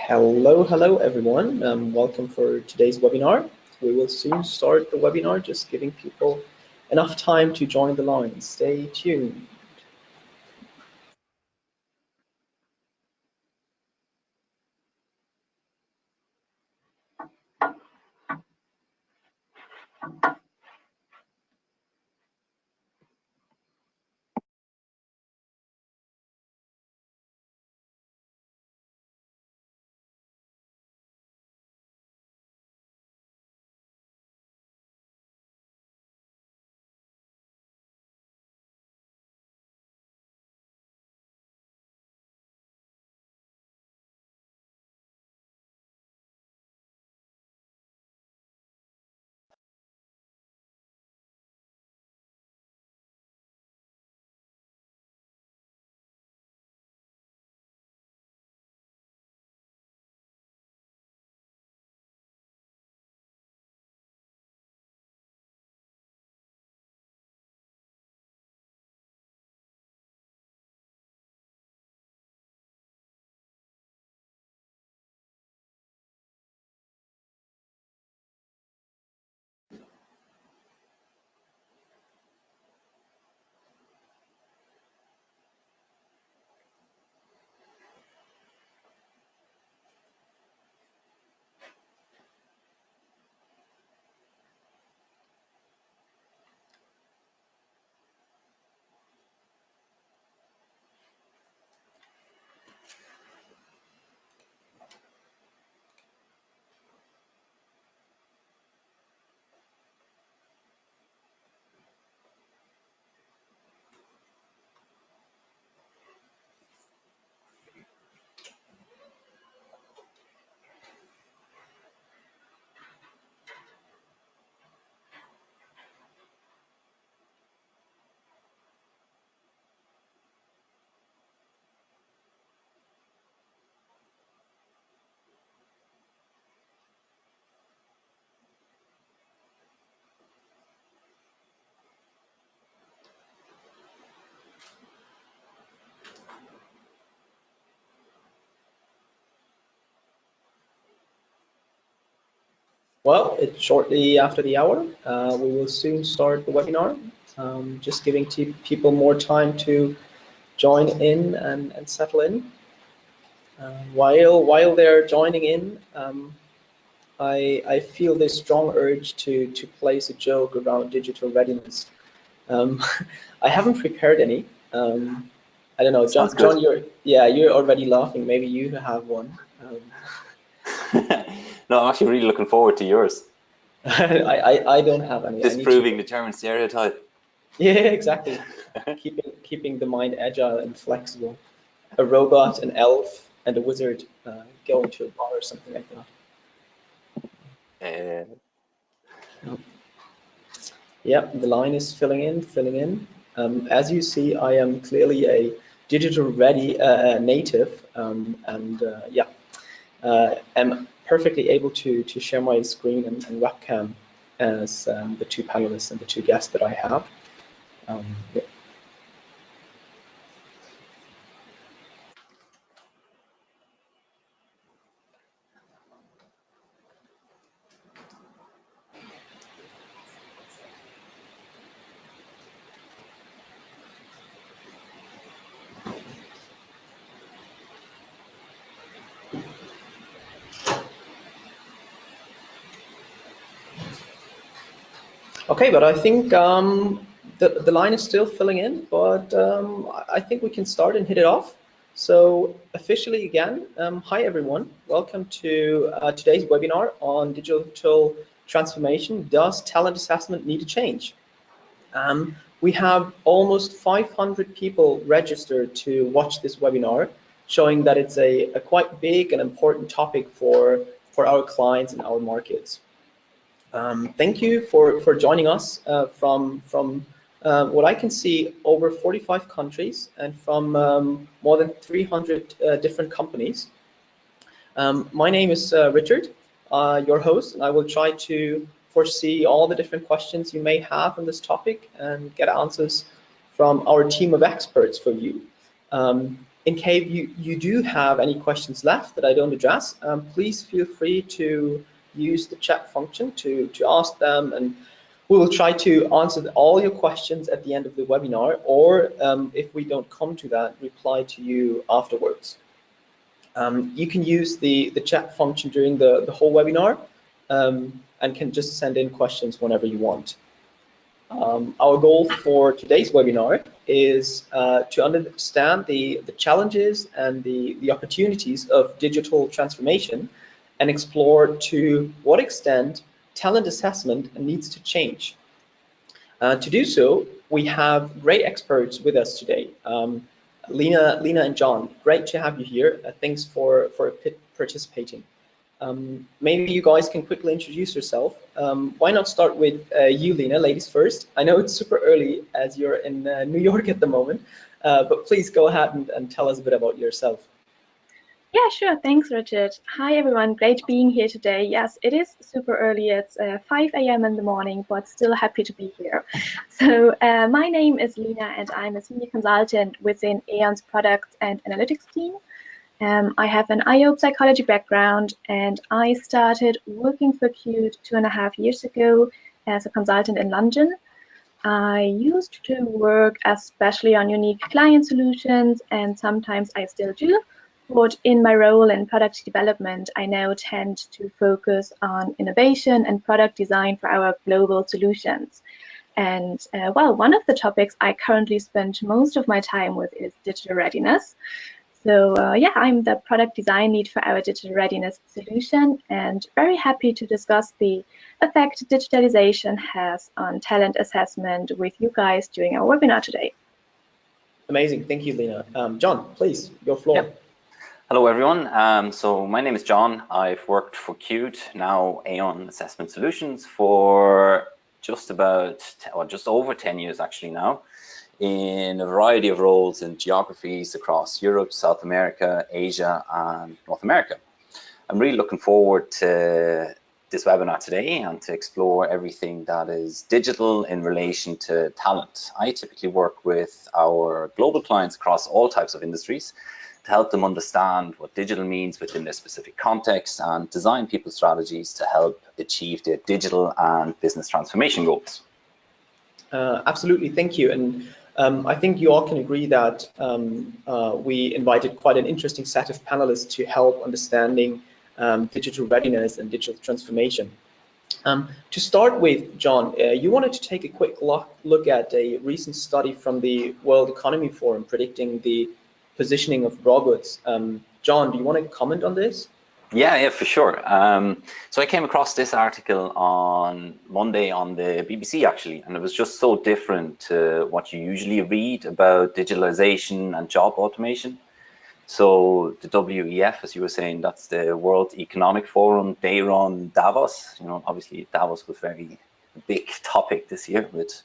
Hello everyone. Welcome for today's webinar. We will soon start the webinar, just giving people enough time to join the line. Stay tuned. Well, it's shortly after the hour. We will soon start the webinar. Just giving people more time to join in and settle in. While they're joining in, I feel this strong urge to place a joke around digital readiness. I haven't prepared any. I don't know, John, you're already laughing. Maybe you have one. No, I'm actually really looking forward to yours. I don't have any. Disproving the German stereotype. Yeah, exactly. keeping the mind agile and flexible. A robot, an elf, and a wizard go into a bar or something like that. Yeah, the line is filling in. As you see, I am clearly a digital ready native, and yeah, am perfectly able to share my screen and webcam as the two panelists and the two guests that I have. Yeah. Okay, but I think the line is still filling in, but I think we can start and hit it off. So officially again, hi everyone, welcome to today's webinar on digital transformation. Does talent assessment need a change? We have almost 500 people registered to watch this webinar, showing that it's a quite big and important topic for our clients and our markets. Thank you for joining us from what I can see over 45 countries and from more than 300 different companies. My name is Richard, your host, and I will try to foresee all the different questions you may have on this topic and get answers from our team of experts for you. In case you do have any questions left that I don't address, please feel free to use the chat function to ask them, and we will try to answer all your questions at the end of the webinar, or if we don't come to that, reply to you afterwards. You can use the chat function during the whole webinar and can just send in questions whenever you want. Our goal for today's webinar is to understand the challenges and the opportunities of digital transformation and explore to what extent talent assessment needs to change. To do so, we have great experts with us today. Lena and John, great to have you here. Thanks for participating. Maybe you guys can quickly introduce yourself. Why not start with you, Lena, ladies first. I know it's super early as you're in New York at the moment, but please go ahead and tell us a bit about yourself. Yeah, sure. Thanks, Richard. Hi, everyone. Great being here today. Yes, it is super early. It's 5 a.m. in the morning, but still happy to be here. So my name is Lena, and I'm a senior consultant within Aon's product and analytics team. I have an IO psychology background, and I started working for Qt 2.5 years ago as a consultant in London. I used to work especially on unique client solutions, and sometimes I still do. But in my role in product development, I now tend to focus on innovation and product design for our global solutions. And well, one of the topics I currently spend most of my time with is digital readiness. So yeah, I'm the product design lead for our digital readiness solution, and very happy to discuss the effect digitalization has on talent assessment with you guys during our webinar today. Amazing, thank you, Lena. John, please, your floor. Yep. Hello, everyone. So my name is John. I've worked for Qt, now Aon Assessment Solutions, for just over 10 years actually now, in a variety of roles in geographies across Europe, South America, Asia, and North America. I'm really looking forward to this webinar today and to explore everything that is digital in relation to talent. I typically work with our global clients across all types of industries to help them understand what digital means within their specific context and design people's strategies to help achieve their digital and business transformation goals. Absolutely, thank you. And I think you all can agree that we invited quite an interesting set of panelists to help understanding digital readiness and digital transformation. To start with, John, you wanted to take a quick look at a recent study from the World Economy Forum predicting the positioning of robots. John, do you want to comment on this? Yeah, for sure. So I came across this article on Monday on the BBC actually, and it was just so different to what you usually read about digitalization and job automation. So the WEF, as you were saying, that's the World Economic Forum. They run Davos. You know, obviously Davos was very big topic this year with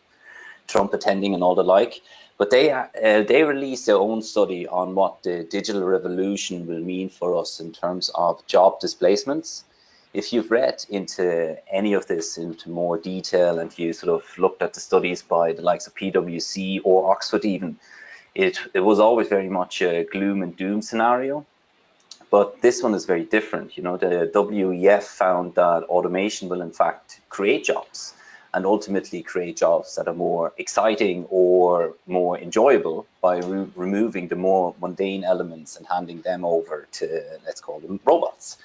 Trump attending and all the like. But they released their own study on what the digital revolution will mean for us in terms of job displacements. If you've read into any of this into more detail, and if you sort of looked at the studies by the likes of PwC or Oxford even, it was always very much a gloom and doom scenario. But this one is very different. You know, the WEF found that automation will in fact create jobs, and ultimately create jobs that are more exciting or more enjoyable by removing the more mundane elements and handing them over to, let's call them, robots.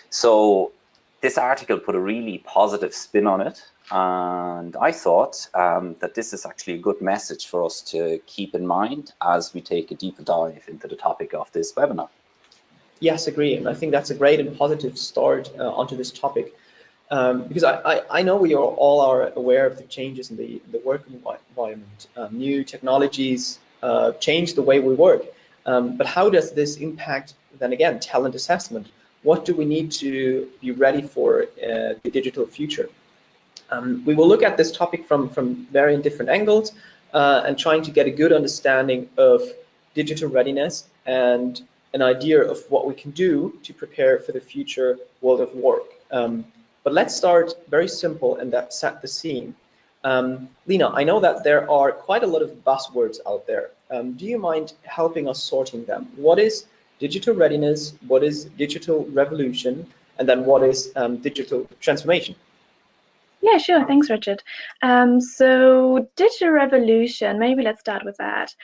So this article put a really positive spin on it, and I thought that this is actually a good message for us to keep in mind as we take a deeper dive into the topic of this webinar. Yes, agree, and I think that's a great and positive start onto this topic. Because I know we all are aware of the changes in the work environment. New technologies change the way we work. But how does this impact, then again, talent assessment? What do we need to be ready for the digital future? We will look at this topic from very different angles and trying to get a good understanding of digital readiness and an idea of what we can do to prepare for the future world of work. But let's start very simple and that set the scene. Lena, I know that there are quite a lot of buzzwords out there. Do you mind helping us sorting them? What is digital readiness? What is digital revolution? And then what is digital transformation? Yeah, sure. Thanks, Richard. So digital revolution, maybe let's start with that.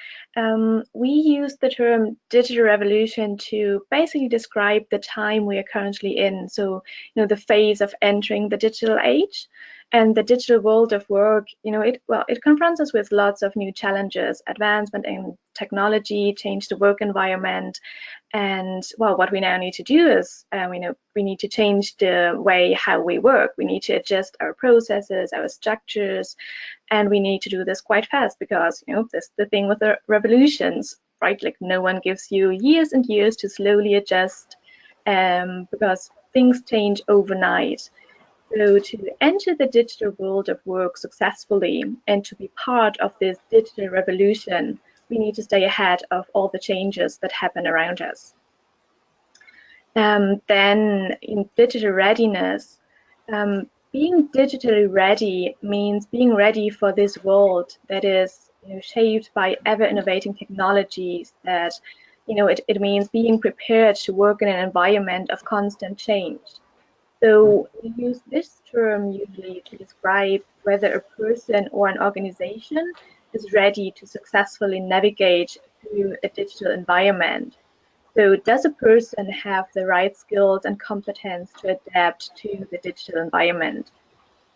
We use the term digital revolution to basically describe the time we are currently in. So, the phase of entering the digital age. And the digital world of work, it confronts us with lots of new challenges. Advancement in technology, change the work environment, and well, what we now need to do is, we need to change the way how we work. We need to adjust our processes, our structures, and we need to do this quite fast because, this the thing with the revolutions, right? Like no one gives you years and years to slowly adjust, because things change overnight. So to enter the digital world of work successfully and to be part of this digital revolution, we need to stay ahead of all the changes that happen around us. Then in digital readiness, being digitally ready means being ready for this world that is shaped by ever-innovating technologies. That it means being prepared to work in an environment of constant change. So we use this term usually to describe whether a person or an organization is ready to successfully navigate through a digital environment. So does a person have the right skills and competence to adapt to the digital environment?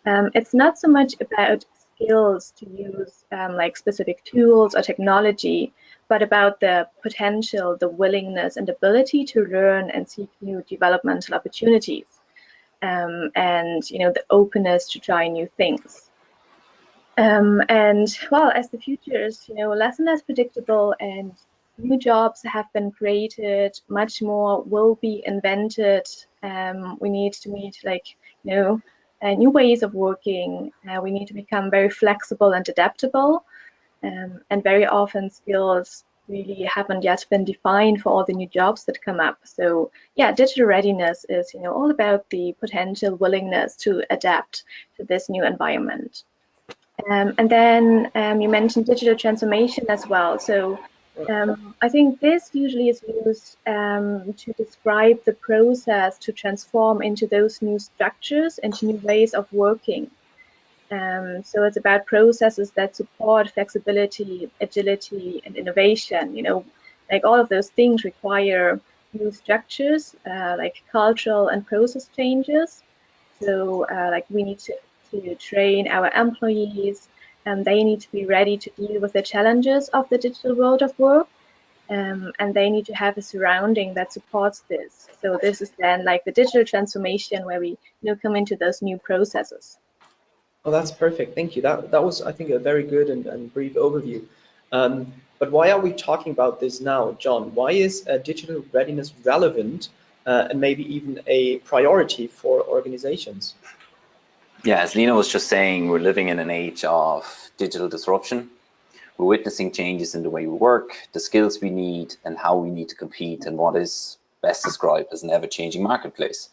It's not so much about skills to use like specific tools or technology, but about the potential, the willingness and ability to learn and seek new developmental opportunities. And the openness to try new things. And well, as the future is less and less predictable, and new jobs have been created, much more will be invented. We need to meet new ways of working. We need to become very flexible and adaptable, and very often skills really haven't yet been defined for all the new jobs that come up. So yeah, digital readiness is all about the potential willingness to adapt to this new environment. And then you mentioned digital transformation as well. So I think this usually is used to describe the process to transform into those new structures, into new ways of working. So it's about processes that support flexibility, agility, and innovation. Like all of those things require new structures, like cultural and process changes. So like we need to train our employees, and they need to be ready to deal with the challenges of the digital world of work. And they need to have a surrounding that supports this. So this is then like the digital transformation where we come into those new processes. Oh, that's perfect. Thank you. That was, I think, a very good and brief overview. But why are we talking about this now, John? Why is digital readiness relevant and maybe even a priority for organizations? Yeah, as Lena was just saying, we're living in an age of digital disruption. We're witnessing changes in the way we work, the skills we need, and how we need to compete in what is best described as an ever-changing marketplace.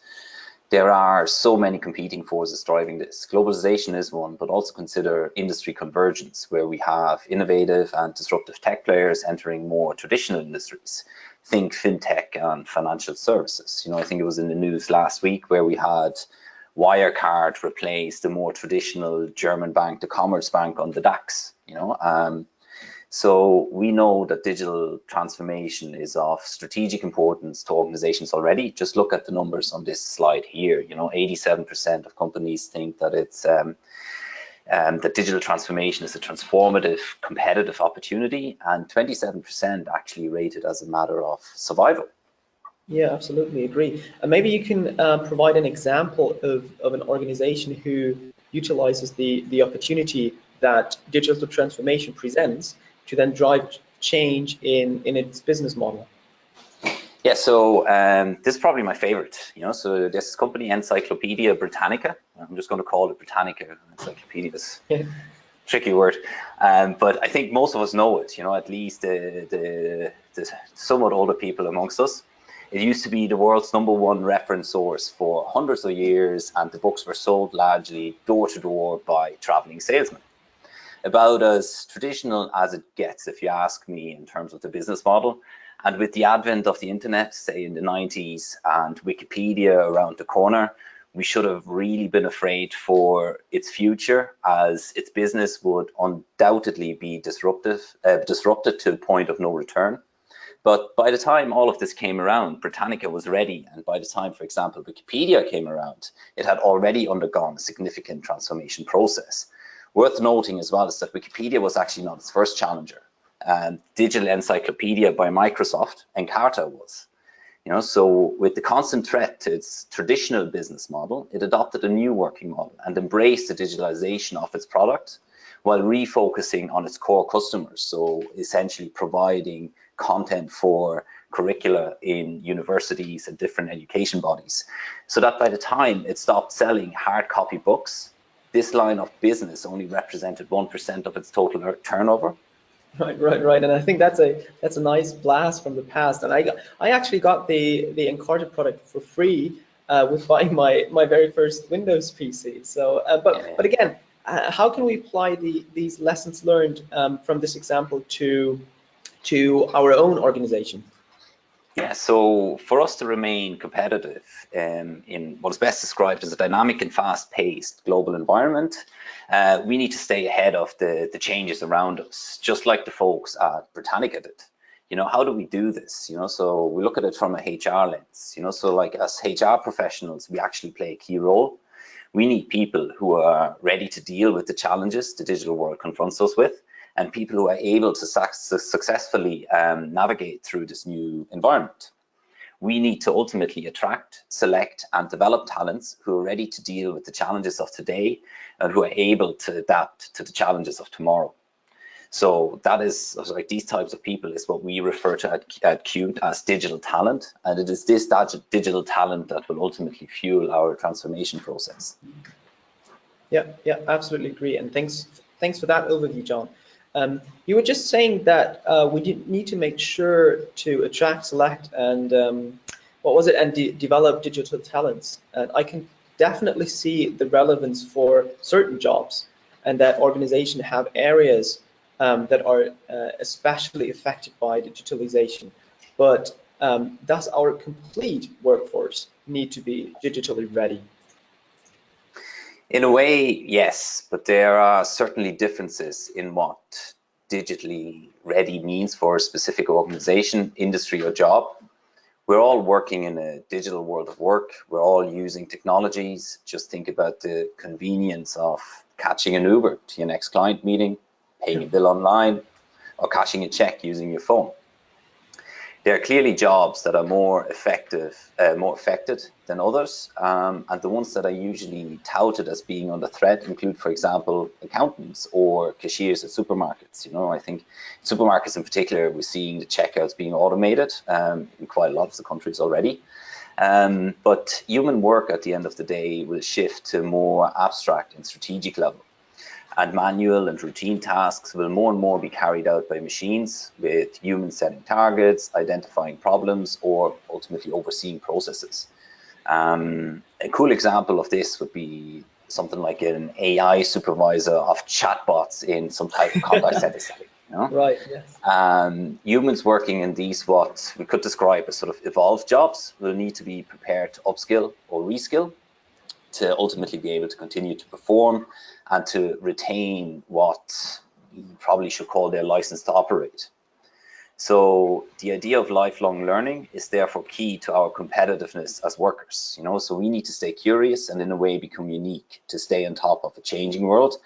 There are so many competing forces driving this. Globalization is one, but also consider industry convergence, where we have innovative and disruptive tech players entering more traditional industries. Think fintech and financial services. I think it was in the news last week where we had Wirecard replace the more traditional German bank, the Commerzbank, on the DAX. So we know that digital transformation is of strategic importance to organizations already. Just look at the numbers on this slide here. 87% of companies think that it's that digital transformation is a transformative, competitive opportunity, and 27% actually rate it as a matter of survival. Yeah, absolutely agree. And maybe you can provide an example of an organization who utilizes the opportunity that digital transformation presents to then drive change in its business model. Yeah, so this is probably my favorite. So this company, Encyclopedia Britannica. I'm just going to call it Britannica. Encyclopedia is a tricky word, but I think most of us know it. At least the somewhat older people amongst us. It used to be the world's #1 reference source for hundreds of years, and the books were sold largely door to door by traveling salesmen. about as traditional as it gets, if you ask me, in terms of the business model. And with the advent of the internet, say in the 90s, and Wikipedia around the corner, we should have really been afraid for its future, as its business would undoubtedly be disrupted to the point of no return. But by the time all of this came around, Britannica was ready. And by the time, for example, Wikipedia came around, it had already undergone a significant transformation process. Worth noting as well is that Wikipedia was actually not its first challenger. Digital Encyclopedia by Microsoft, Encarta was. So with the constant threat to its traditional business model, it adopted a new working model and embraced the digitalization of its product while refocusing on its core customers. So essentially providing content for curricula in universities and different education bodies. So that by the time it stopped selling hard copy books, this line of business only represented 1% of its total turnover. Right. And I think that's a nice blast from the past. And I actually got the Encarta product for free with buying my very first Windows PC. So, but again, how can we apply these lessons learned from this example to our own organization? Yeah, so for us to remain competitive in what is best described as a dynamic and fast-paced global environment, we need to stay ahead of the changes around us, just like the folks at Britannica did. How do we do this? So we look at it from a HR lens. So like as HR professionals, we actually play a key role. We need people who are ready to deal with the challenges the digital world confronts us with, and people who are able to successfully navigate through this new environment. We need to ultimately attract, select, and develop talents who are ready to deal with the challenges of today and who are able to adapt to the challenges of tomorrow. So that is, like, these types of people is what we refer to at Qt as digital talent, and it is this digital talent that will ultimately fuel our transformation process. Yeah, absolutely agree. And thanks for that overview, John. You were just saying that we need to make sure to attract, select, and develop digital talents. And I can definitely see the relevance for certain jobs, and that organizations have areas that are especially affected by digitalization. But does our complete workforce need to be digitally ready? In a way, yes, but there are certainly differences in what digitally ready means for a specific organization, industry, or job. We're all working in a digital world of work. We're all using technologies. Just think about the convenience of catching an Uber to your next client meeting, paying a bill online, or cashing a check using your phone. There are clearly jobs that are more affected than others, and the ones that are usually touted as being under threat include, for example, accountants or cashiers at supermarkets. I think supermarkets in particular, we're seeing the checkouts being automated in quite a lot of the countries already. But human work at the end of the day will shift to more abstract and strategic level. And manual and routine tasks will more and more be carried out by machines, with humans setting targets, identifying problems, or ultimately overseeing processes. A cool example of this would be something like an AI supervisor of chatbots in some type of contact center setting. Right, yes. Humans working in these, what we could describe as sort of evolved jobs, will need to be prepared to upskill or reskill to ultimately be able to continue to perform and to retain what you probably should call their license to operate. So the idea of lifelong learning is therefore key to our competitiveness as workers. So we need to stay curious and in a way become unique to stay on top of a changing world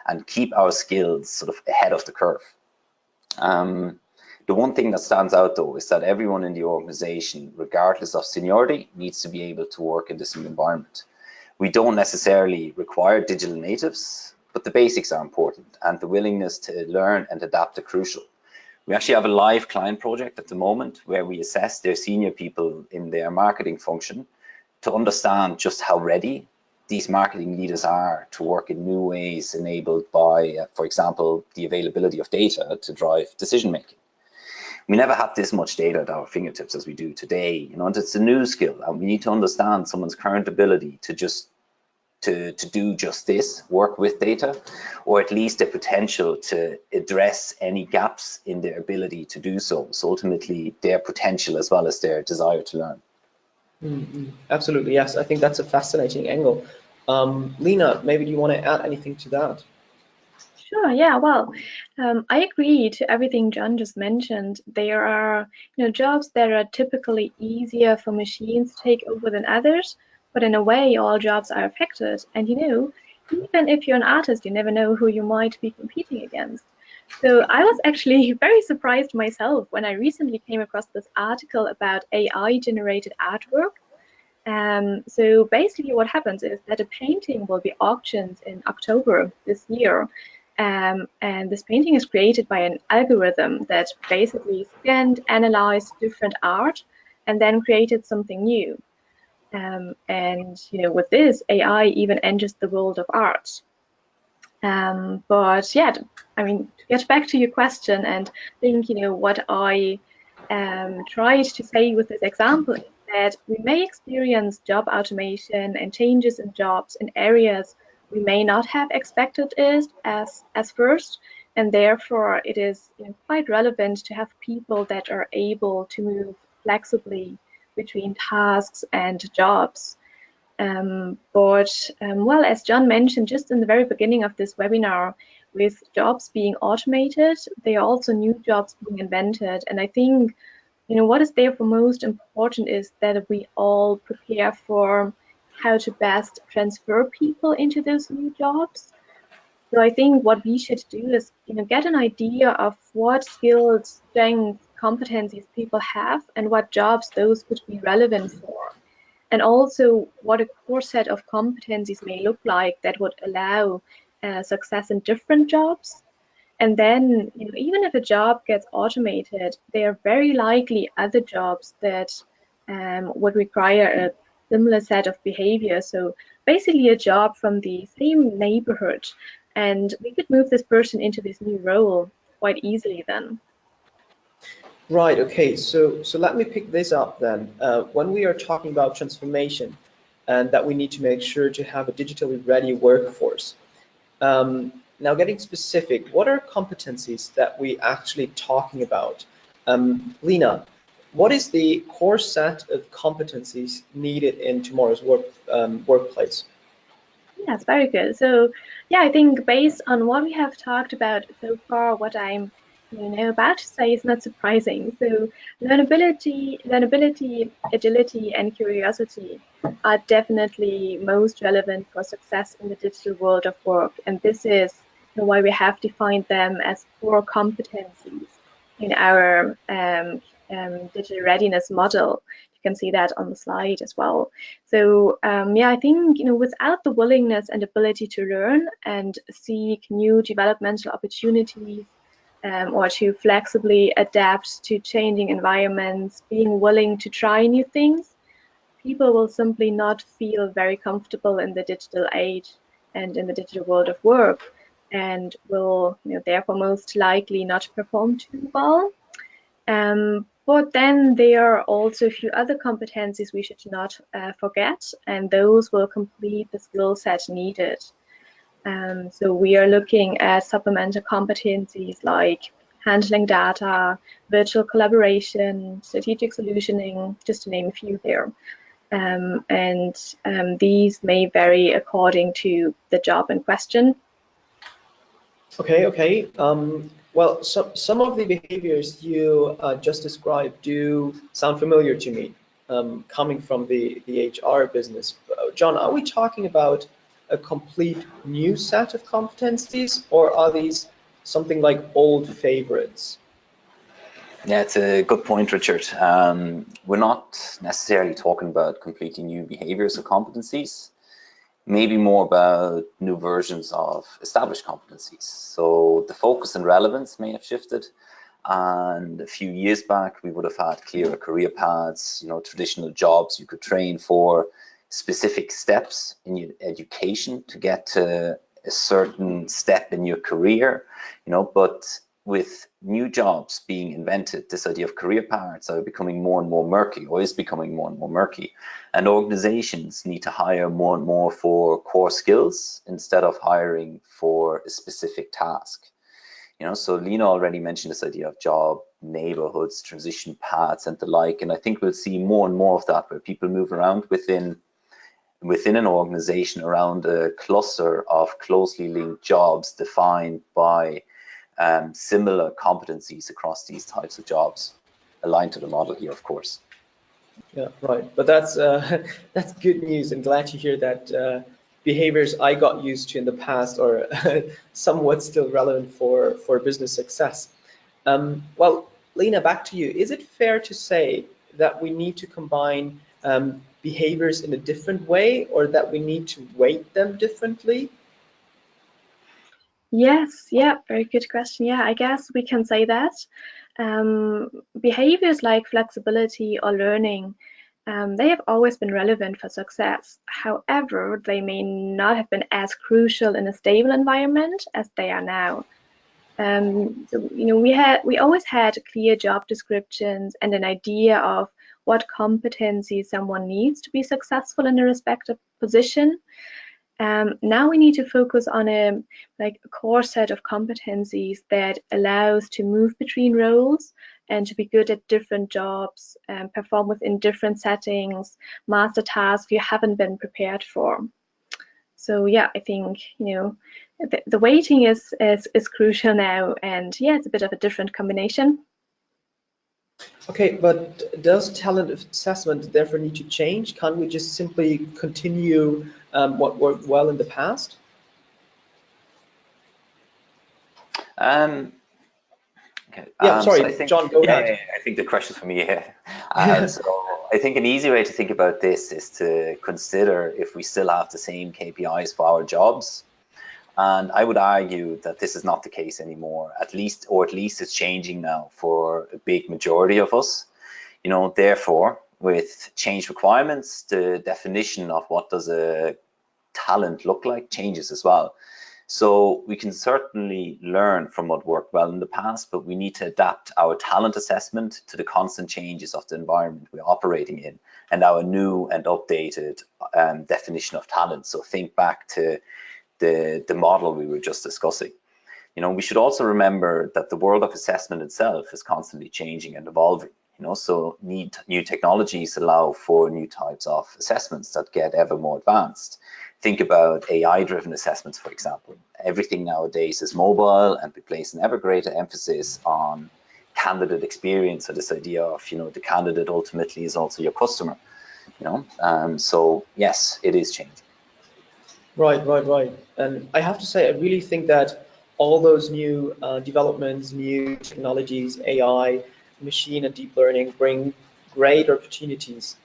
and keep our skills sort of ahead of the curve. The one thing that stands out though is that everyone in the organization, regardless of seniority, needs to be able to work in this new environment. We don't necessarily require digital natives, but the basics are important, and the willingness to learn and adapt are crucial. We actually have a live client project at the moment where we assess their senior people in their marketing function to understand just how ready these marketing leaders are to work in new ways enabled by, for example, the availability of data to drive decision making. We never had this much data at our fingertips as we do today, and it's a new skill, and we need to understand someone's current ability to just to do just this, work with data, or at least a potential to address any gaps in their ability to do so. So ultimately their potential as well as their desire to learn. Absolutely, yes. I think that's a fascinating angle. Lena, maybe you want to add anything to that? Sure, yeah, well, I agree to everything John just mentioned. There are, jobs that are typically easier for machines to take over than others, but in a way, all jobs are affected. And even if you're an artist, you never know who you might be competing against. So I was actually very surprised myself when I recently came across this article about AI-generated artwork. So basically what happens is that a painting will be auctioned in October this year. And this painting is created by an algorithm that basically scanned, analyzed different art, and then created something new. And with this, AI even enters the world of art. But yeah, I mean, to get back to your question, and I think what I tried to say with this example is that we may experience job automation and changes in jobs in areas we may not have expected it as first, and therefore it is quite relevant to have people that are able to move flexibly between tasks and jobs. Well, as John mentioned just in the very beginning of this webinar, with jobs being automated, there are also new jobs being invented. And I think, what is therefore most important is that we all prepare for how to best transfer people into those new jobs. So I think what we should do is, get an idea of what skills, strengths, competencies people have and what jobs those could be relevant for. And also what a core set of competencies may look like that would allow success in different jobs. And then, even if a job gets automated, there are very likely other jobs that would require a similar set of behavior. So basically a job from the same neighborhood. And we could move this person into this new role quite easily then. Right, okay, so let me pick this up then. When we are talking about transformation and that we need to make sure to have a digitally ready workforce, now getting specific, what are competencies that we actually talking about? Lena, what is the core set of competencies needed in tomorrow's workplace? Yes, very good. So yeah, I think based on what we have talked about so far, what I'm about to say is not surprising. So learnability, agility, and curiosity are definitely most relevant for success in the digital world of work. And this is why we have defined them as core competencies in our digital readiness model. You can see that on the slide as well. So yeah, I think without the willingness and ability to learn and seek new developmental opportunities, or to flexibly adapt to changing environments, being willing to try new things, people will simply not feel very comfortable in the digital age and in the digital world of work, and will therefore most likely not perform too well. But then there are also a few other competencies we should not forget, and those will complete the skill set needed. So we are looking at supplemental competencies like handling data, virtual collaboration, strategic solutioning, just to name a few there. These may vary according to the job in question. Okay. Well, some of the behaviors you just described do sound familiar to me, coming from the HR business. John, are we talking about a complete new set of competencies, or are these something like old favorites? Yeah, it's a good point, Richard. We're not necessarily talking about completely new behaviors or competencies, maybe more about new versions of established competencies. So the focus and relevance may have shifted. And a few years back, we would have had clearer career paths, traditional jobs you could train for, specific steps in your education to get to a certain step in your career, but with new jobs being invented, this idea of career paths are becoming more and more murky, or is becoming more and more murky. And organizations need to hire more and more for core skills instead of hiring for a specific task. So Lena already mentioned this idea of job neighborhoods, transition paths, and the like. And I think we'll see more and more of that, where people move around within an organization around a cluster of closely linked jobs defined by similar competencies across these types of jobs, aligned to the model here, of course. Yeah, right. But that's that's good news. I'm glad to hear that behaviors I got used to in the past are somewhat still relevant for business success. Well, Lena, back to you. Is it fair to say that we need to combine behaviors in a different way, or that we need to weight them differently? Yes, yeah, very good question. Yeah, I guess we can say that. Behaviors like flexibility or learning, they have always been relevant for success. However, they may not have been as crucial in a stable environment as they are now. So, we always had clear job descriptions and an idea of what competencies someone needs to be successful in a respective position. Now we need to focus on a core set of competencies that allows to move between roles and to be good at different jobs, perform within different settings, master tasks you haven't been prepared for. So yeah, I think the weighting is crucial now, and yeah, it's a bit of a different combination. Okay, but does talent assessment therefore need to change? Can't we just simply continue what worked well in the past? Okay. Yeah, sorry, so I think, John, go ahead. yeah, I think the question's for me here. So I think an easy way to think about this is to consider if we still have the same KPIs for our jobs. And I would argue that this is not the case anymore, at least it's changing now for a big majority of us. Therefore, with changed requirements, the definition of what does a talent look like changes as well. So we can certainly learn from what worked well in the past, but we need to adapt our talent assessment to the constant changes of the environment we're operating in and our new and updated definition of talent. So think back to the model we were just discussing. We should also remember that the world of assessment itself is constantly changing and evolving. So new technologies allow for new types of assessments that get ever more advanced. Think about AI-driven assessments, for example. Everything nowadays is mobile, and we place an ever greater emphasis on candidate experience, or this idea of, the candidate ultimately is also your customer. So yes, it is changing. Right. And I have to say, I really think that all those new developments, new technologies, AI, machine and deep learning bring great opportunities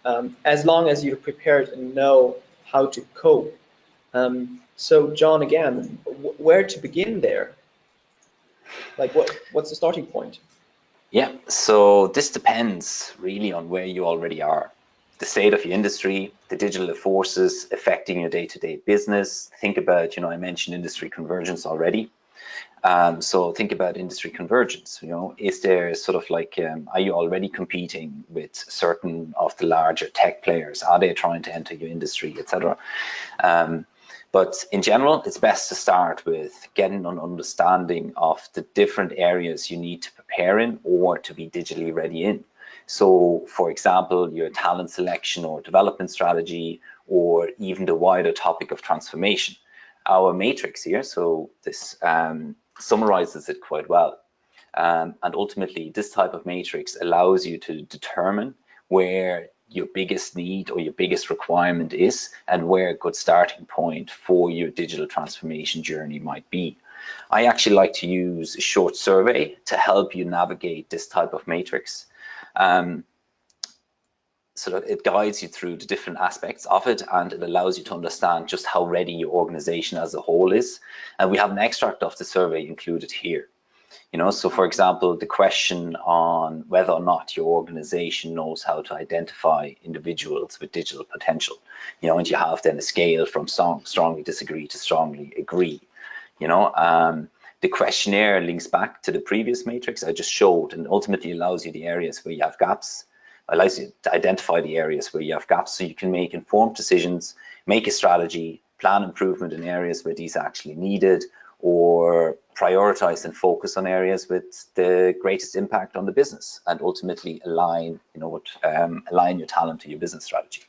as long as you're prepared and know how to cope. So John, again, where to begin there? Like what's the starting point? Yeah, so this depends really on where you already are. The state of your industry, the digital forces affecting your day-to-day business. Think about, I mentioned industry convergence already. So think about industry convergence. Is there sort of like, are you already competing with certain of the larger tech players? Are they trying to enter your industry, etc.? But in general, it's best to start with getting an understanding of the different areas you need to prepare in or to be digitally ready in. So, for example, your talent selection or development strategy, or even the wider topic of transformation. Our matrix here, so this summarizes it quite well. And ultimately, this type of matrix allows you to determine where your biggest need or your biggest requirement is, and where a good starting point for your digital transformation journey might be. I actually like to use a short survey to help you navigate this type of matrix. So that it guides you through the different aspects of it, and it allows you to understand just how ready your organization as a whole is. And we have an extract of the survey included here. So for example, the question on whether or not your organization knows how to identify individuals with digital potential, and you have then a scale from strongly disagree to strongly agree. The questionnaire links back to the previous matrix I just showed and ultimately allows you the areas where you have gaps, allows you to identify the areas where you have gaps so you can make informed decisions, make a strategy, plan improvement in areas where these are actually needed, or prioritize and focus on areas with the greatest impact on the business, and ultimately align, align your talent to your business strategy.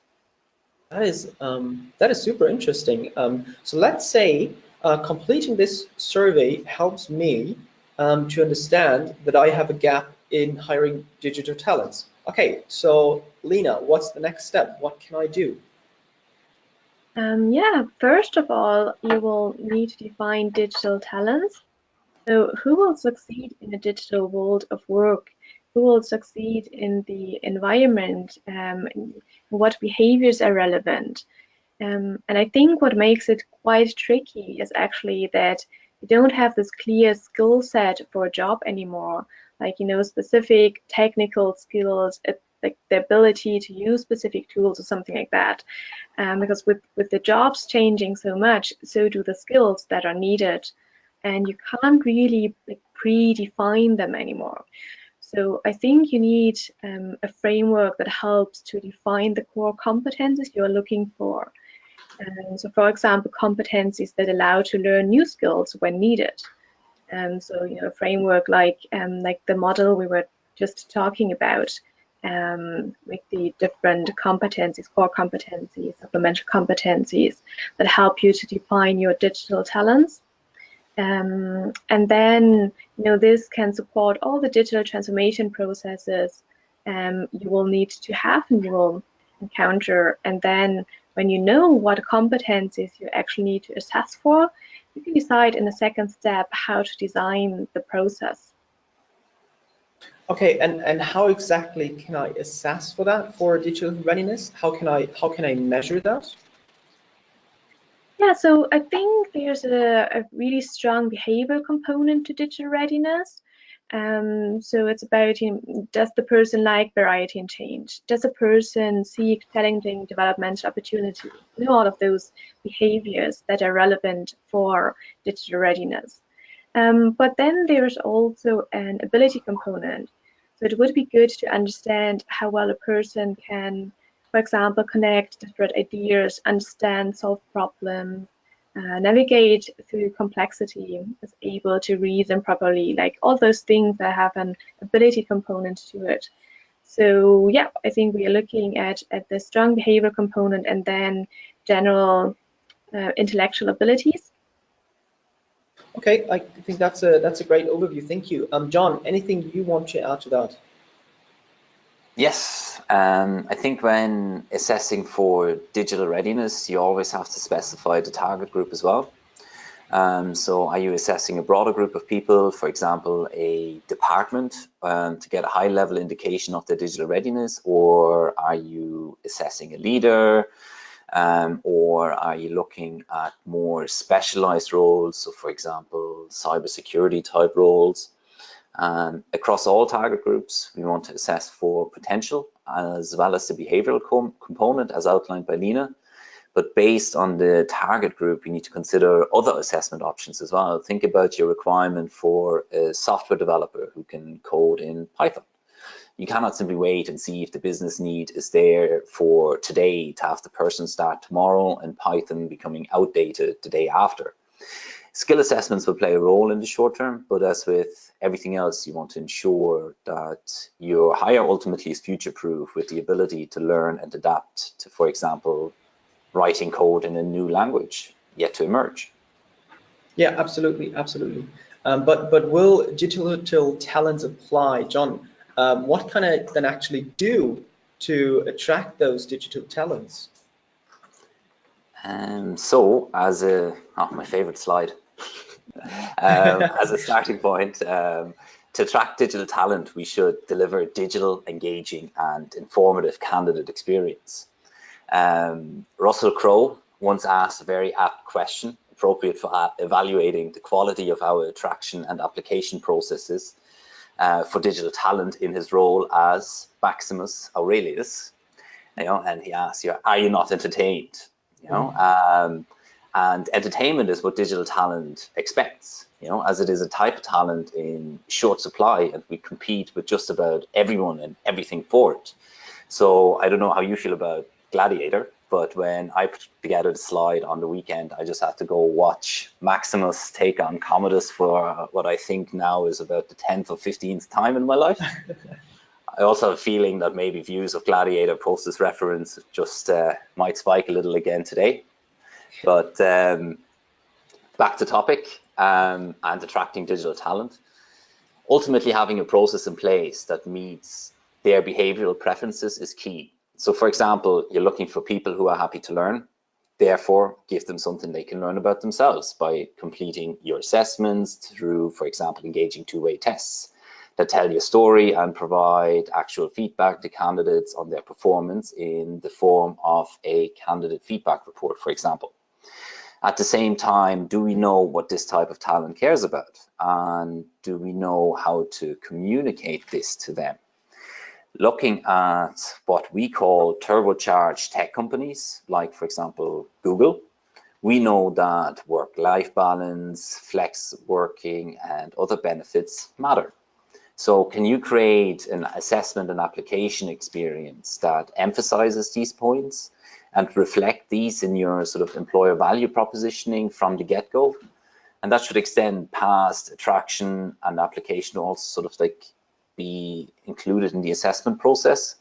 That is super interesting. So let's say completing this survey helps me to understand that I have a gap in hiring digital talents. Okay, so Lena, what's the next step? What can I do? Yeah, first of all, you will need to define digital talents. So who will succeed in a digital world of work? Who will succeed in the environment? What behaviors are relevant? And I think what makes it quite tricky is actually that you don't have this clear skill set for a job anymore, like, specific technical skills, like the ability to use specific tools or something like that. Because with the jobs changing so much, so do the skills that are needed, and you can't really predefine them anymore. So I think you need a framework that helps to define the core competencies you're looking for. So for example, competencies that allow to learn new skills when needed. So a framework like the model we were just talking about, with the different competencies, core competencies, supplementary competencies that help you to define your digital talents. And then this can support all the digital transformation processes you will need to have and you will encounter. And then when you know what competencies you actually need to assess for, you can decide in the second step how to design the process. Okay, and how exactly can I assess for that, for digital readiness? How can I measure that? Yeah, so I think there's a really strong behavioral component to digital readiness. So it's about, does the person like variety and change? Does the person seek challenging developmental opportunities? All of those behaviors that are relevant for digital readiness. But then there's also an ability component. So it would be good to understand how well a person can, for example, connect different ideas, understand, solve problems, navigate through complexity, is able to reason properly, like all those things that have an ability component to it. So yeah, I think we are looking at the strong behavioral component and then general intellectual abilities. Okay, I think that's a great overview. Thank you. John, anything you want to add to that? Yes, I think when assessing for digital readiness, you always have to specify the target group as well. So are you assessing a broader group of people, for example, a department, to get a high level indication of their digital readiness, or are you assessing a leader, or are you looking at more specialized roles, so for example, cybersecurity type roles? Across all target groups, we want to assess for potential as well as the behavioral component as outlined by Lena. But based on the target group, you need to consider other assessment options as well. Think about your requirement for a software developer who can code in Python. You cannot simply wait and see if the business need is there for today to have the person start tomorrow and Python becoming outdated the day after. Skill assessments will play a role in the short term, but as with everything else, you want to ensure that your hire ultimately is future-proof with the ability to learn and adapt to, for example, writing code in a new language yet to emerge. Yeah, absolutely, absolutely. But will digital talents apply, John? What can I then actually do to attract those digital talents? So as my favorite slide, as a starting point, to attract digital talent, we should deliver digital, engaging, and informative candidate experience. Russell Crowe once asked a very apt question, appropriate for evaluating the quality of our attraction and application processes for digital talent in his role as Maximus Aurelius. And he asked, "Are you not entertained?" And entertainment is what digital talent expects, you know, as it is a type of talent in short supply, and we compete with just about everyone and everything for it. So I don't know how you feel about Gladiator, but when I put together the slide on the weekend, I just had to go watch Maximus take on Commodus for what I think now is about the 10th or 15th time in my life. I also have a feeling that maybe views of Gladiator post this reference just might spike a little again today. But back to topic and attracting digital talent. Ultimately, having a process in place that meets their behavioral preferences is key. So for example, you're looking for people who are happy to learn. Therefore, give them something they can learn about themselves by completing your assessments through, for example, engaging two-way tests that tell your story and provide actual feedback to candidates on their performance in the form of a candidate feedback report, for example. At the same time, do we know what this type of talent cares about? And do we know how to communicate this to them? Looking at what we call turbocharged tech companies, like for example, Google, we know that work-life balance, flex working, and other benefits matter. So can you create an assessment and application experience that emphasizes these points and reflect these in your sort of employer value propositioning from the get-go? And that should extend past attraction and application, also sort of like be included in the assessment process.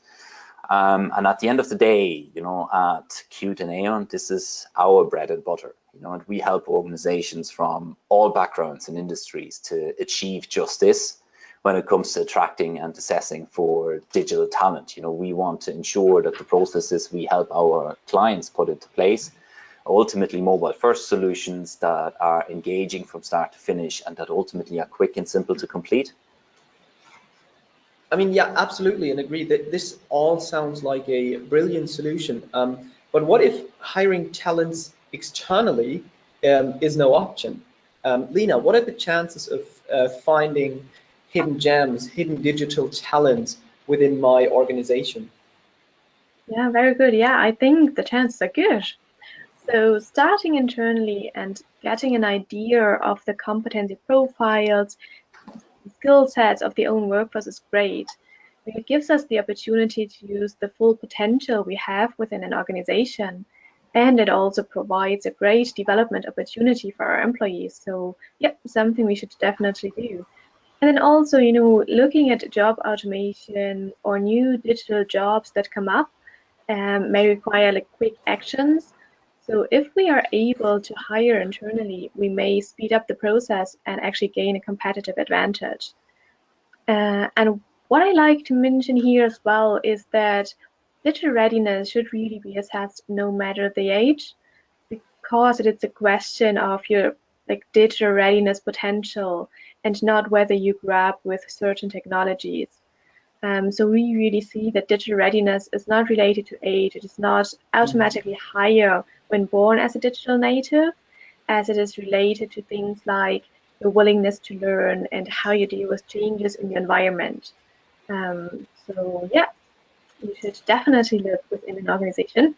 And at the end of the day, you know, at Qt and Aon, this is our bread and butter, you know, and we help organizations from all backgrounds and industries to achieve just this. When it comes to attracting and assessing for digital talent, you know, we want to ensure that the processes we help our clients put into place are ultimately mobile-first solutions that are engaging from start to finish and that ultimately are quick and simple to complete. I mean, yeah, absolutely, and agree that this all sounds like a brilliant solution. But what if hiring talents externally is no option? Lena, what are the chances of finding hidden gems, hidden digital talents within my organization? Yeah, very good. Yeah, I think the chances are good. So starting internally and getting an idea of the competency profiles, skill sets of the own workforce is great. It gives us the opportunity to use the full potential we have within an organization. And it also provides a great development opportunity for our employees. So, yeah, something we should definitely do. And then also, you know, looking at job automation or new digital jobs that come up may require like quick actions. So if we are able to hire internally, we may speed up the process and actually gain a competitive advantage. And what I like to mention here as well is that digital readiness should really be assessed no matter the age, because it is a question of your like digital readiness potential and not whether you grew up with certain technologies. So we really see that digital readiness is not related to age. It is not automatically higher when born as a digital native, as it is related to things like your willingness to learn and how you deal with changes in your environment. So yeah, you should definitely look within an organization.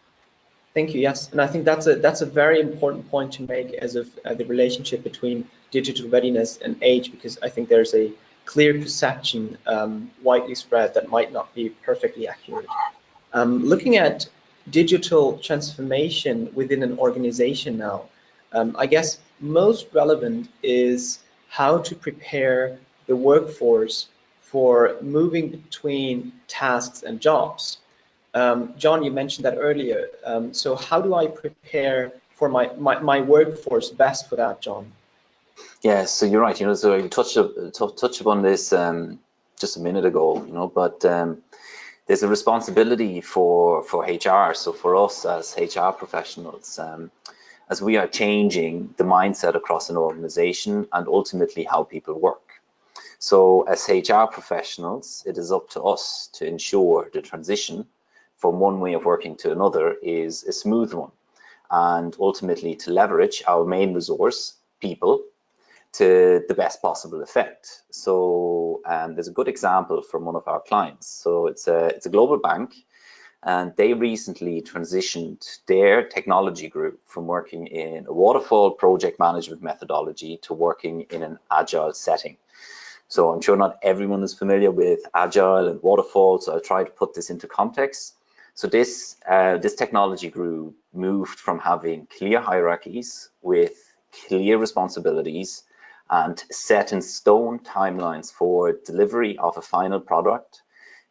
Thank you. Yes, and I think that's a very important point to make as of the relationship between digital readiness and age, because I think there's a clear perception widely spread that might not be perfectly accurate. Looking at digital transformation within an organization now, I guess most relevant is how to prepare the workforce for moving between tasks and jobs. John, you mentioned that earlier. So how do I prepare for my workforce best for that, John? Yeah, so you're right. You know, so I touched upon this just a minute ago. You know, but there's a responsibility for HR. So for us as HR professionals, as we are changing the mindset across an organization and ultimately how people work. So as HR professionals, it is up to us to ensure the transition from one way of working to another is a smooth one, and ultimately to leverage our main resource, people, to the best possible effect. So there's a good example from one of our clients. So it's a global bank, and they recently transitioned their technology group from working in a waterfall project management methodology to working in an agile setting. So I'm sure not everyone is familiar with agile and waterfall, so I'll try to put this into context. So this technology group moved from having clear hierarchies with clear responsibilities and set in stone timelines for delivery of a final product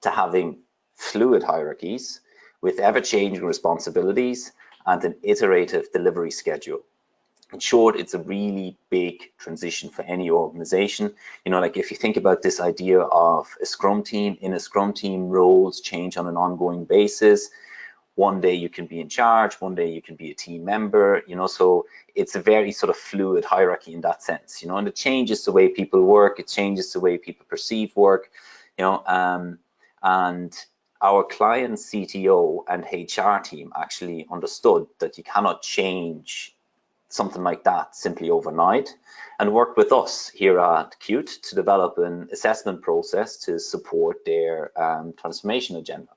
to having fluid hierarchies with ever-changing responsibilities and an iterative delivery schedule. In short, it's a really big transition for any organization. You know, like if you think about this idea of a Scrum team, in a Scrum team, roles change on an ongoing basis. One day you can be in charge, one day you can be a team member, you know, so it's a very sort of fluid hierarchy in that sense, you know, and it changes the way people work, it changes the way people perceive work, you know, and our client CTO and HR team actually understood that you cannot change something like that simply overnight, and worked with us here at Qt to develop an assessment process to support their transformation agenda.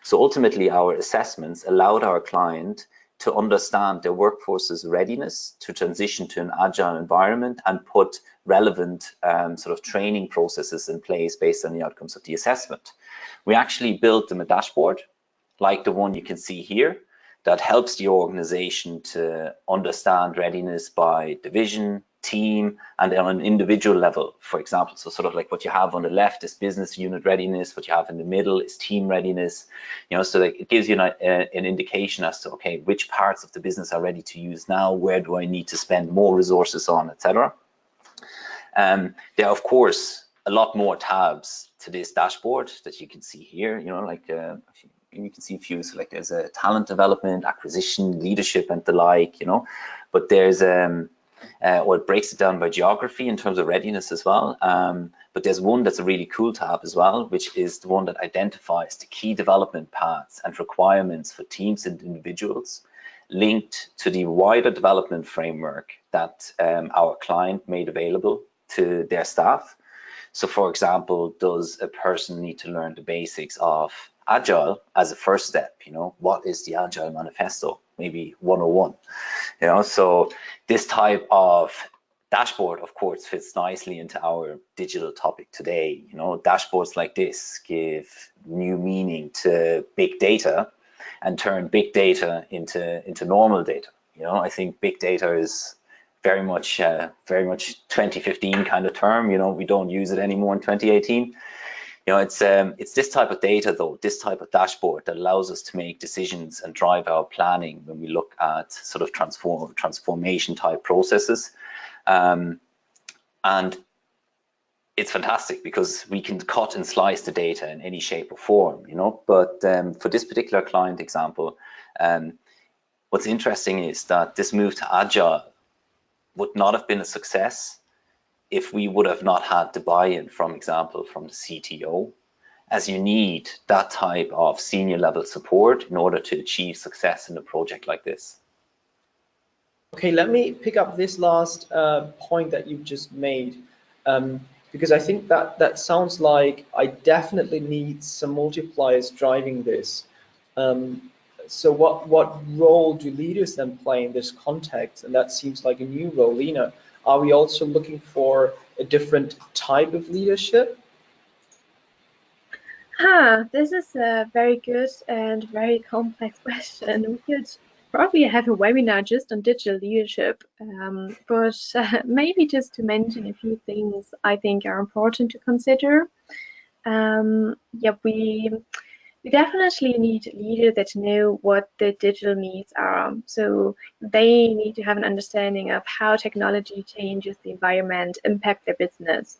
So ultimately, our assessments allowed our client to understand their workforce's readiness to transition to an agile environment and put relevant sort of training processes in place based on the outcomes of the assessment. We actually built them a dashboard like the one you can see here that helps the organization to understand readiness by division, team, and on an individual level, for example. So sort of like what you have on the left is business unit readiness, what you have in the middle is team readiness, you know, so that it gives you an indication as to, okay, which parts of the business are ready to use now, where do I need to spend more resources on, etc. There are, of course, a lot more tabs to this dashboard that you can see here, you know, like you can see a few, so like there's a talent development, acquisition, leadership, and the like, you know, but there's well, it breaks it down by geography in terms of readiness as well. But there's one that's a really cool tab as well, which is the one that identifies the key development paths and requirements for teams and individuals linked to the wider development framework that our client made available to their staff. So for example, does a person need to learn the basics of Agile as a first step? You know, what is the Agile Manifesto? Maybe 101, you know, so this type of dashboard, of course, fits nicely into our digital topic today. You know, dashboards like this give new meaning to big data and turn big data into normal data. You know, I think big data is very much 2015 kind of term. You know, we don't use it anymore in 2018. You know, it's this type of data, though, this type of dashboard that allows us to make decisions and drive our planning when we look at sort of transformation type processes. And it's fantastic because we can cut and slice the data in any shape or form, you know. But for this particular client example, what's interesting is that this move to Agile would not have been a success if we would have not had the buy-in, from example, from the CTO, as you need that type of senior level support in order to achieve success in a project like this. Okay, let me pick up this last point that you've just made, because I think that sounds like I definitely need some multipliers driving this. So what role do leaders then play in this context? And that seems like a new role. Lena, are we also looking for a different type of leadership? This is a very good and very complex question. We could probably have a webinar just on digital leadership, but maybe just to mention a few things I think are important to consider. Yeah, we definitely need leaders that know what the digital needs are. So they need to have an understanding of how technology changes the environment, impact their business.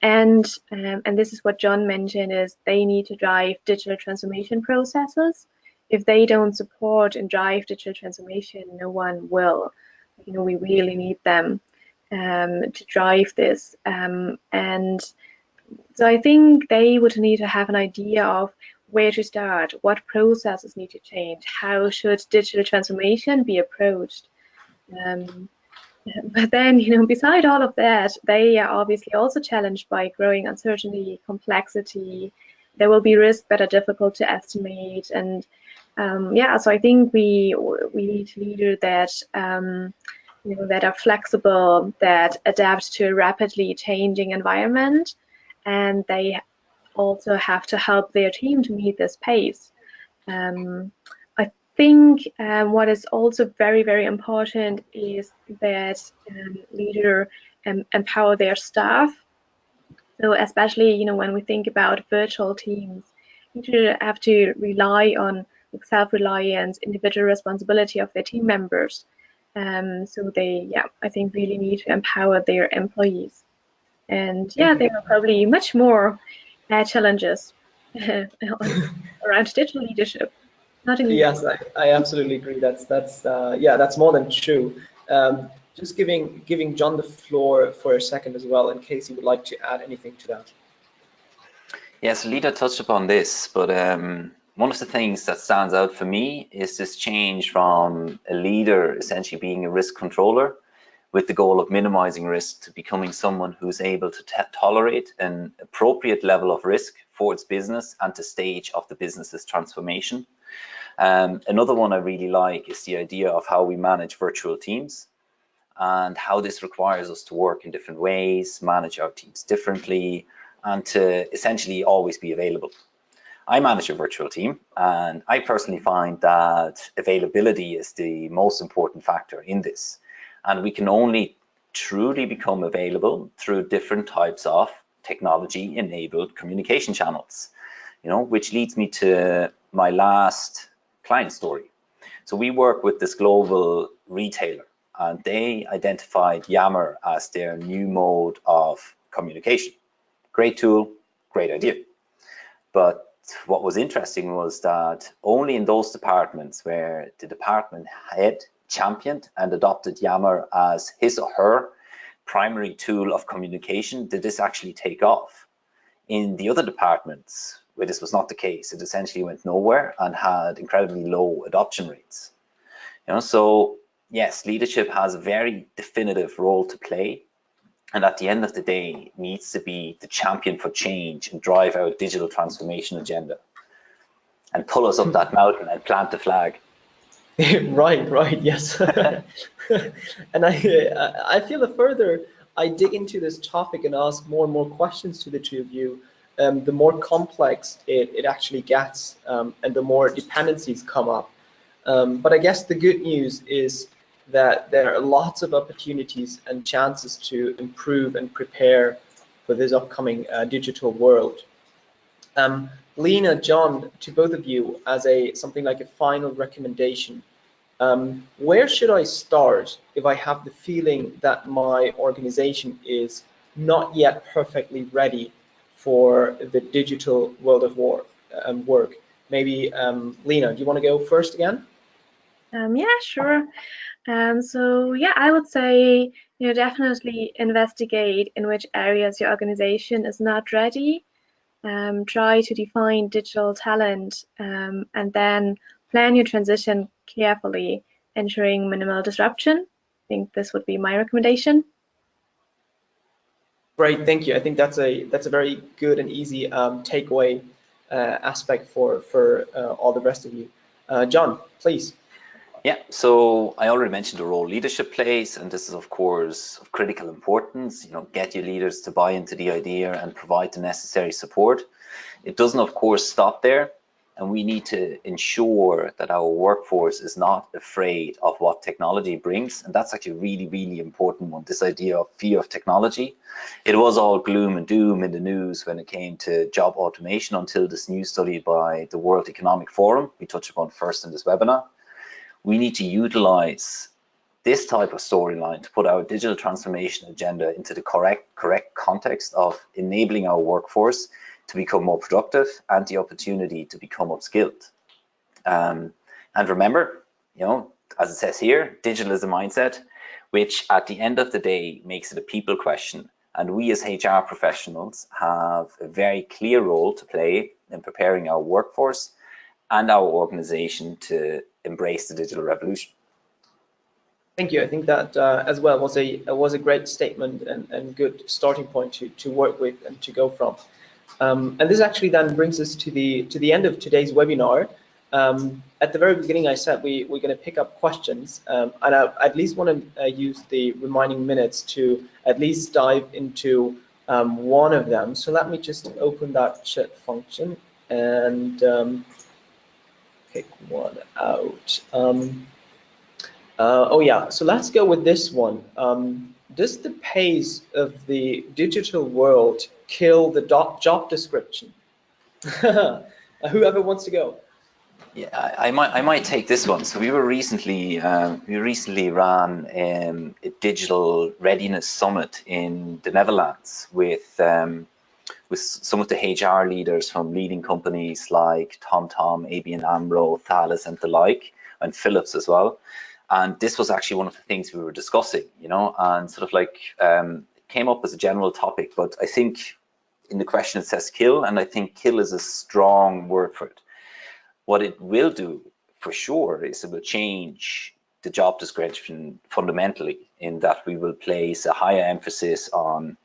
And this is what John mentioned, is they need to drive digital transformation processes. If they don't support and drive digital transformation, no one will. You know, we really need them to drive this. And so I think they would need to have an idea of where to start, what processes need to change, how should digital transformation be approached. But then, you know, beside all of that, they are obviously also challenged by growing uncertainty, complexity, there will be risks that are difficult to estimate. And yeah, so I think we need leaders that that are flexible, that adapt to a rapidly changing environment, and they also have to help their team to meet this pace. I think what is also very, very important is that leader empower their staff. So especially, when we think about virtual teams, leaders have to rely on self-reliance, individual responsibility of their team members. So they, I think really need to empower their employees. And yeah, there are probably much more challenges around digital leadership. Not an easy. Yes, I absolutely agree. That's more than true. Just giving John the floor for a second as well, in case he would like to add anything to that. Yes, Lena touched upon this, but one of the things that stands out for me is this change from a leader essentially being a risk controller with the goal of minimizing risk to becoming someone who's able to tolerate an appropriate level of risk for its business and to stage of the business's transformation. Another one I really like is the idea of how we manage virtual teams and how this requires us to work in different ways, manage our teams differently, and to essentially always be available. I manage a virtual team, and I personally find that availability is the most important factor in this. And we can only truly become available through different types of technology-enabled communication channels, which leads me to my last client story. So we work with this global retailer, and they identified Yammer as their new mode of communication. Great tool, great idea. But what was interesting was that only in those departments where the department head championed and adopted Yammer as his or her primary tool of communication did this actually take off. In the other departments where this was not the case, it essentially went nowhere and had incredibly low adoption rates. So yes, leadership has a very definitive role to play, and at the end of the day needs to be the champion for change and drive our digital transformation agenda and pull us up that mountain and plant the flag. Right, yes. And I feel the further I dig into this topic and ask more and more questions to the two of you, the more complex it actually gets, and the more dependencies come up. But I guess the good news is that there are lots of opportunities and chances to improve and prepare for this upcoming digital world. Lena, John, to both of you, as something like a final recommendation, where should I start if I have the feeling that my organization is not yet perfectly ready for the digital world of work? Maybe Lena, do you want to go first again? Yeah, sure. So yeah, I would say definitely investigate in which areas your organization is not ready. Try to define digital talent, and then plan your transition carefully, ensuring minimal disruption. I think this would be my recommendation. Great, thank you. I think that's a very good and easy takeaway aspect for all the rest of you. John, please. Yeah, so I already mentioned the role leadership plays, and this is of course of critical importance. Get your leaders to buy into the idea and provide the necessary support. It doesn't of course stop there, and we need to ensure that our workforce is not afraid of what technology brings, and that's actually a really, really important one, this idea of fear of technology. It was all gloom and doom in the news when it came to job automation until this new study by the World Economic Forum we touched upon first in this webinar. We need to utilize this type of storyline to put our digital transformation agenda into the correct context of enabling our workforce to become more productive and the opportunity to become upskilled. And remember, as it says here, digital is a mindset, which at the end of the day makes it a people question. And we as HR professionals have a very clear role to play in preparing our workforce and our organization to embrace the digital revolution. Thank you. I think that as well was a great statement and good starting point to work with and to go from. And this actually then brings us to the end of today's webinar. At the very beginning, I said we're going to pick up questions, and I at least want to use the remaining minutes to at least dive into one of them. So let me just open that chat function and pick one out. Oh yeah, so let's go with this one. Does the pace of the digital world kill the job description? Whoever wants to go. Yeah, I might take this one. So we recently ran a digital readiness summit in the Netherlands with some of the HR leaders from leading companies like TomTom, ABN AMRO, Thales, and the like, and Philips as well. And this was actually one of the things we were discussing, you know, and sort of like came up as a general topic. But I think in the question it says kill, and I think kill is a strong word for it. What it will do for sure is it will change the job description fundamentally, in that we will place a higher emphasis on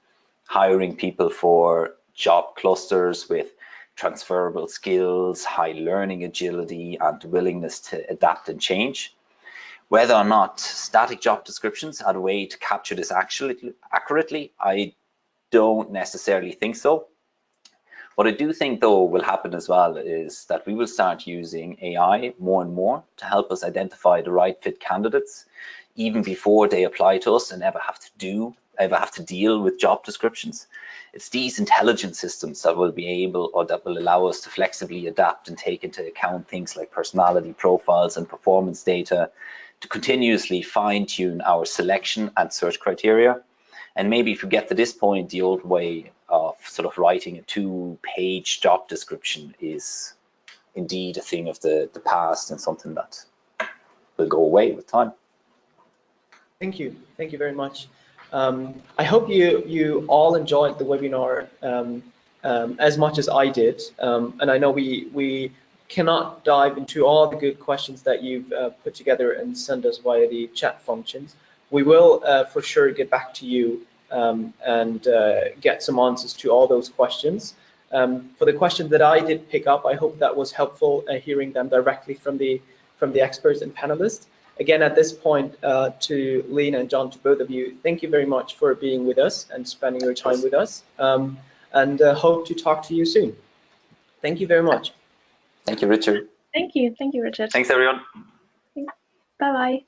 hiring people for job clusters with transferable skills, high learning agility, and willingness to adapt and change. Whether or not static job descriptions are the way to capture this accurately, I don't necessarily think so. What I do think, though, will happen as well is that we will start using AI more and more to help us identify the right fit candidates, even before they apply to us and ever have to deal with job descriptions. It's these intelligent systems that will be able, or that will allow us to flexibly adapt and take into account things like personality profiles and performance data, to continuously fine-tune our selection and search criteria. And maybe if we get to this point, the old way of sort of writing a 2-page job description is indeed a thing of the past, and something that will go away with time. Thank you very much. I hope you all enjoyed the webinar as much as I did, and I know we cannot dive into all the good questions that you've put together and send us via the chat functions. We will for sure get back to you and get some answers to all those questions. For the questions that I did pick up, I hope that was helpful, hearing them directly from the experts and panelists. Again, at this point, to Lena and John, to both of you, thank you very much for being with us and spending your time with us, and hope to talk to you soon. Thank you very much. Thank you, Richard. Thank you, Richard. Thanks, everyone. Bye-bye.